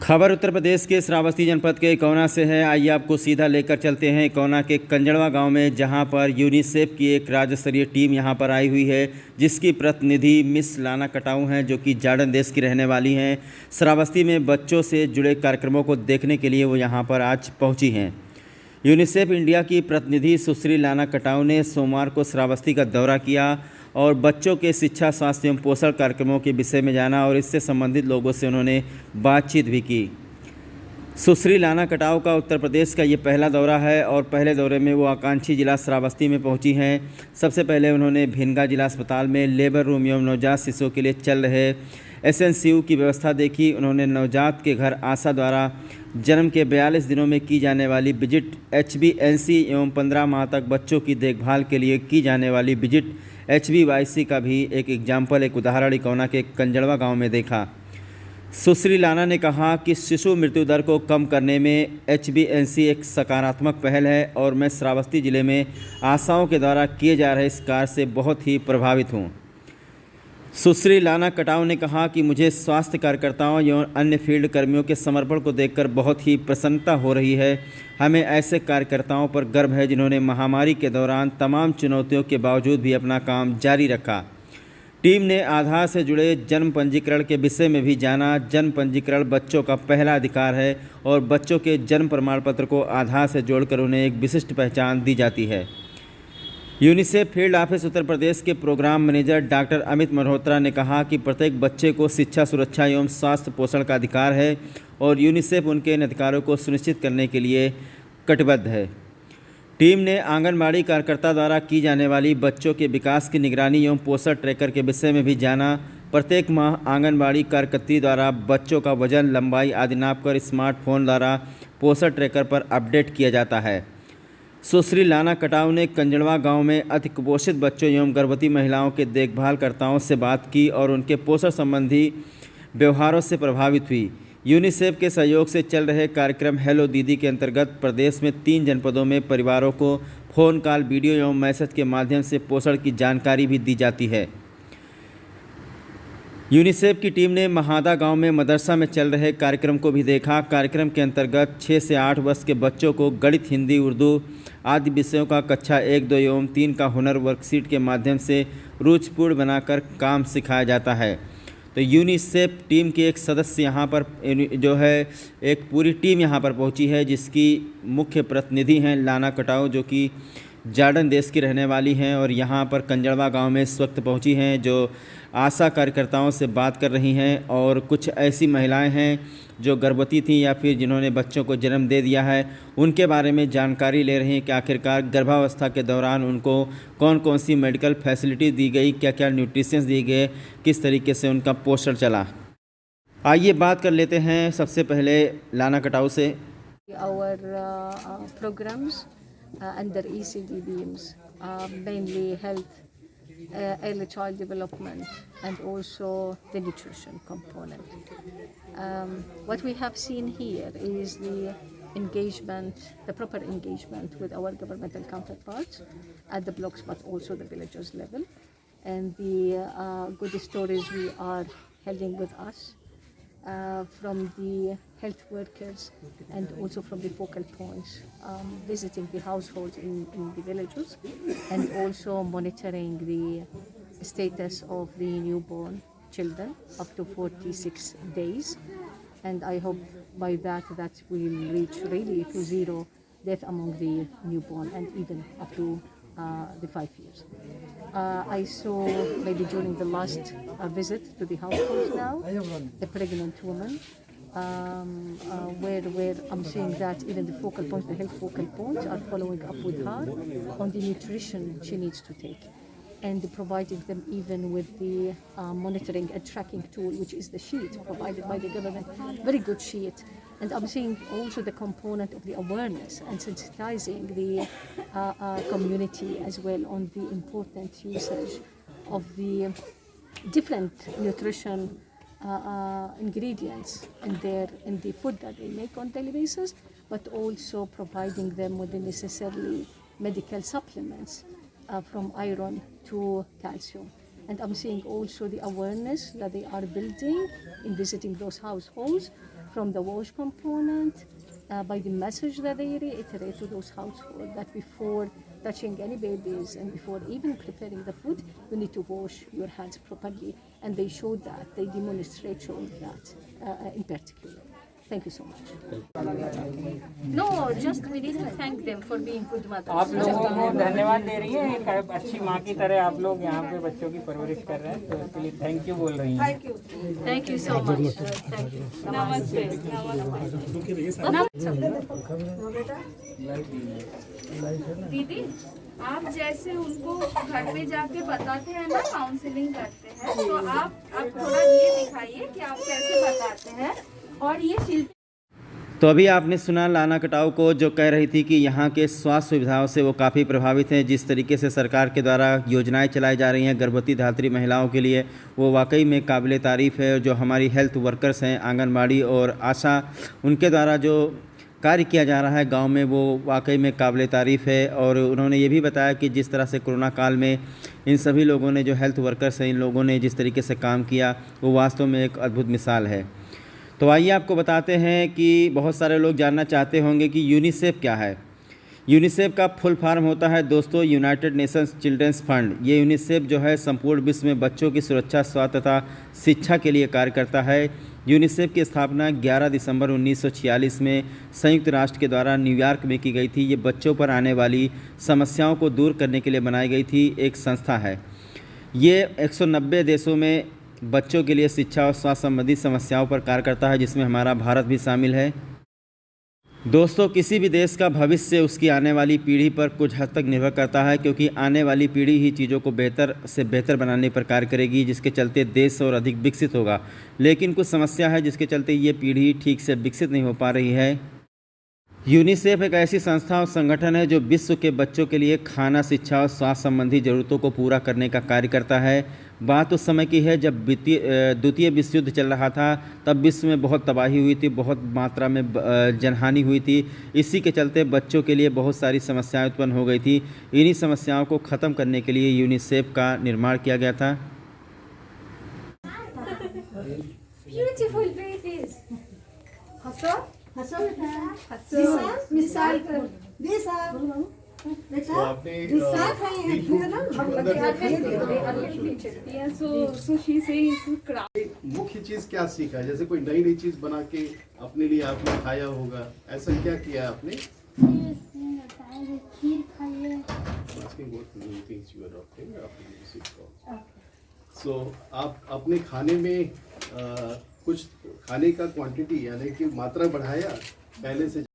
खबर उत्तर प्रदेश के श्रावस्ती जनपद के इकौना से है। आइए आपको सीधा लेकर चलते हैं इकौना के कंजड़वा गांव में, जहां पर यूनिसेफ की एक राज्य स्तरीय टीम यहां पर आई हुई है, जिसकी प्रतिनिधि मिस लाना कटाऊ हैं, जो कि जॉर्डन देश की रहने वाली हैं। श्रावस्ती में बच्चों से जुड़े कार्यक्रमों को देखने के लिए वो यहां पर आज पहुंची हैं। यूनिसेफ इंडिया की प्रतिनिधि सुश्री लाना कटाऊ ने सोमवार को श्रावस्ती का दौरा किया और बच्चों के शिक्षा, स्वास्थ्य एवं पोषण कार्यक्रमों के विषय में जाना और इससे संबंधित लोगों से उन्होंने बातचीत भी की। सुश्री लाना कटाऊ का उत्तर प्रदेश का ये पहला दौरा है और पहले दौरे में वो आकांक्षी जिला श्रावस्ती में पहुंची हैं। सबसे पहले उन्होंने भिनगा जिला अस्पताल में लेबर रूम एवं नवजात शिशुओं के लिए चल रहे एसएनसीयू की व्यवस्था देखी। उन्होंने नवजात के घर आशा द्वारा जन्म के 42 दिनों में की जाने वाली विजिट, HbNC एवं 15 माह तक बच्चों की देखभाल के लिए की जाने वाली विजिट HbYC का भी एक एग्जाम्पल, एक उदाहरण इकौना के कंजड़वा गांव में देखा। सुश्री लाना ने कहा कि शिशु मृत्यु दर को कम करने में HbNC एक सकारात्मक पहल है और मैं श्रावस्ती जिले में आशाओं के द्वारा किए जा रहे इस कार्य से बहुत ही प्रभावित हूँ। सुश्री लाना कटाऊ ने कहा कि मुझे स्वास्थ्य कार्यकर्ताओं एवं अन्य फील्ड कर्मियों के समर्पण को देखकर बहुत ही प्रसन्नता हो रही है। हमें ऐसे कार्यकर्ताओं पर गर्व है जिन्होंने महामारी के दौरान तमाम चुनौतियों के बावजूद भी अपना काम जारी रखा। टीम ने आधार से जुड़े जन्म पंजीकरण के विषय में भी जाना। जन्म पंजीकरण बच्चों का पहला अधिकार है और बच्चों के जन्म प्रमाण पत्र को आधार से जोड़कर उन्हें एक विशिष्ट पहचान दी जाती है। UNICEF field office Uttar Pradesh के programme manager doctor Amit Malhotra ने कहा कि प्रत्येक बच्चे को शिक्षा, सुरक्षा एवं स्वास्थ्य पोषण का अधिकार है और यूनिसेफ उनके इन अधिकारों को सुनिश्चित करने के लिए कटिबद्ध है। टीम ने आंगनबाड़ी कार्यकर्ता द्वारा की जाने वाली बच्चों के विकास की निगरानी एवं पोषण ट्रैकर के विषय में भी जाना। प्रत्येक माह आंगनबाड़ी कार्यकर्त्री द्वारा बच्चों का वजन, लंबाई आदि नापकर स्मार्टफोन द्वारा पोषण ट्रैकर पर अपडेट किया जाता है। सुश्री लाना कटाऊ ने कंजड़वा गांव में अति कुपोषित बच्चों एवं गर्भवती महिलाओं के देखभालकर्ताओं से बात की और उनके पोषण संबंधी व्यवहारों से प्रभावित हुई। यूनिसेफ के सहयोग से चल रहे कार्यक्रम हेलो दीदी के अंतर्गत प्रदेश में 3 जनपदों में परिवारों को फ़ोन कॉल, वीडियो एवं मैसेज के माध्यम से पोषण की जानकारी भी दी जाती है। यूनिसेफ की टीम ने महादा गांव में मदरसा में चल रहे कार्यक्रम को भी देखा। कार्यक्रम के अंतर्गत 6 से 8 वर्ष के बच्चों को गणित, हिंदी, उर्दू आदि विषयों का कक्षा 1, 2 एवं 3 का हुनर वर्कशीट के माध्यम से रुचिपूर्ण बनाकर काम सिखाया जाता है। तो यूनिसेफ टीम के एक सदस्य यहाँ पर जो है, एक पूरी टीम यहाँ पर पहुँची है, जिसकी मुख्य प्रतिनिधि हैं लाना कटाऊ, जो कि जॉर्डन देश की रहने वाली हैं और यहाँ पर कंजड़वा गांव में इस वक्त पहुँची हैं, जो आशा कार्यकर्ताओं से बात कर रही हैं। और कुछ ऐसी महिलाएं हैं जो गर्भवती थीं या फिर जिन्होंने बच्चों को जन्म दे दिया है, उनके बारे में जानकारी ले रही हैं कि आखिरकार गर्भावस्था के दौरान उनको कौन कौन सी मेडिकल फैसिलिटी दी गई, क्या क्या न्यूट्रिशंस दिए गए, किस तरीके से उनका पोषण चला। आइए बात कर लेते हैं सबसे पहले लाना कटाऊ से। Our programs under ECD beams, mainly health, early child development, and also the nutrition component. What we have seen here is the engagement, the proper engagement with our governmental counterparts at the blocks, but also the villagers level, and the good stories we are holding with us from the health workers and also from the focal points, visiting the households in the villages and also monitoring the status of the newborn children up to 46 days. And I hope by that we'll reach really to zero death among the newborn and even up to the 5 years. I saw maybe during the last visit to the households now, the pregnant woman, where I'm seeing that even the focal points, the health focal points are following up with her on the nutrition she needs to take and providing them even with the monitoring and tracking tool, which is the sheet provided by the government, very good sheet. And I'm seeing also the component of the awareness and sensitizing the community as well on the important usage of the different nutrition ingredients in the food that they make on daily basis, but also providing them with the necessary medical supplements from iron to calcium. And I'm seeing also the awareness that they are building in visiting those households from the WASH component, by the message that they reiterate to those households that before touching any babies and before even preparing the food, you need to wash your hands properly. And they showed that, they demonstrate showing that in particular. Thank you so much. No, just we need to thank them for being good mothers. आप लोगों को धन्यवाद दे रही हैं, एक अच्छी माँ की तरह आप लोग यहाँ पे बच्चों की परवरिश कर रहे हैं, तो इसके लिए थैंक यू बोल रही हैं। Thank you so much. Thank you. Namaste. दीदी, आप जैसे उनको घर पे जाके बताते हैं ना, काउंसलिंग करते हैं, तो आप थोड़ा ये दिखाइए कि आप कैसे बताते हैं। और ये शिल्पी तो अभी आपने सुना लाना कटाव को, जो कह रही थी कि यहाँ के स्वास्थ्य सुविधाओं से वो काफ़ी प्रभावित हैं। जिस तरीके से सरकार के द्वारा योजनाएं चलाई जा रही हैं गर्भवती धात्री महिलाओं के लिए, वो वाकई में काबिल तारीफ़ है। जो हमारी हेल्थ वर्कर्स हैं, आंगनबाड़ी और आशा, उनके द्वारा जो कार्य किया जा रहा है गांव में, वो वाकई में काबिल तारीफ़ है। और उन्होंने ये भी बताया कि जिस तरह से कोरोना काल में इन सभी लोगों ने, जो हेल्थ वर्कर्स हैं, इन लोगों ने जिस तरीके से काम किया, वो वास्तव में एक अद्भुत मिसाल है। तो आइए आपको बताते हैं कि बहुत सारे लोग जानना चाहते होंगे कि यूनिसेफ क्या है। यूनिसेफ का फुल फॉर्म होता है दोस्तों यूनाइटेड नेशंस चिल्ड्रंस फंड। ये यूनिसेफ जो है संपूर्ण विश्व में बच्चों की सुरक्षा, स्वास्थ्य तथा शिक्षा के लिए कार्य करता है। यूनिसेफ की स्थापना 11 दिसंबर 1946 में संयुक्त राष्ट्र के द्वारा न्यूयॉर्क में की गई थी। ये बच्चों पर आने वाली समस्याओं को दूर करने के लिए बनाई गई थी एक संस्था है। ये 190 देशों में बच्चों के लिए शिक्षा और स्वास्थ्य संबंधी समस्याओं पर कार्य करता है, जिसमें हमारा भारत भी शामिल है। दोस्तों, किसी भी देश का भविष्य उसकी आने वाली पीढ़ी पर कुछ हद तक निर्भर करता है, क्योंकि आने वाली पीढ़ी ही चीज़ों को बेहतर से बेहतर बनाने पर कार्य करेगी, जिसके चलते देश और अधिक विकसित होगा। लेकिन कुछ समस्या है जिसके चलते ये पीढ़ी ठीक से विकसित नहीं हो पा रही है। यूनिसेफ एक ऐसी संस्था और संगठन है जो विश्व के बच्चों के लिए खाना, शिक्षा और स्वास्थ्य संबंधी ज़रूरतों को पूरा करने का कार्य करता है। बात उस समय की है जब द्वितीय विश्व युद्ध चल रहा था, तब विश्व में बहुत तबाही हुई थी, बहुत मात्रा में जनहानि हुई थी। इसी के चलते बच्चों के लिए बहुत सारी समस्याएं उत्पन्न हो गई थी। इन्हीं समस्याओं को ख़त्म करने के लिए यूनिसेफ का निर्माण किया गया था। beautiful babies. तो आपने मुख्य चीज क्या सीखा? जैसे कोई नई नई चीज बना के अपने लिए आपने खाया होगा, ऐसा क्या किया आपने? खीर खाइए। सो आप अपने खाने में कुछ खाने का क्वांटिटी यानी कि मात्रा बढ़ाया पहले से?